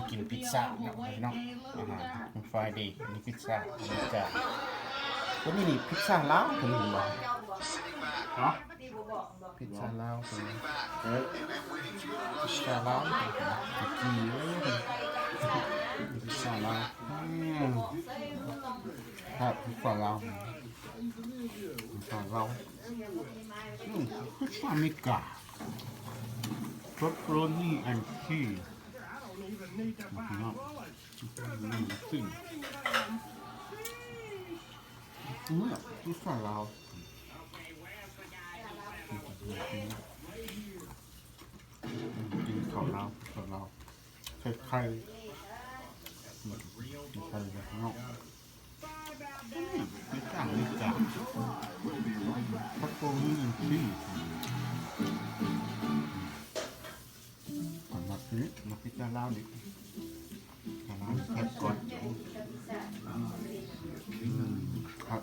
กินพิซซ่าเนาะพี่น้องอาหารฟรายเดย์อันนี้พิซซ่าอเมริกาตัวนี้นี่พิซซ่าลาวตัวนี้บ่เนาะพิซซ่าลาวตัวนี้พิซซ่าลาวตะกี้เลยพิซซ่าลาวครับพิซซ่าลาวพิซซ่าลาวพิซซ่าอเมริกาpepperoni and cheese พี่น้องซึ่งเนี่ยพิซซ่าลาวกินข้าวลาวข้าวลาวไข่ไข่ไข่แบบนอกพิซซ่าอเมริกาpepperoni and cheese ก่อนมาซื้อมาพิซซ่าลาวดิแค่แพ็กก่อนครับ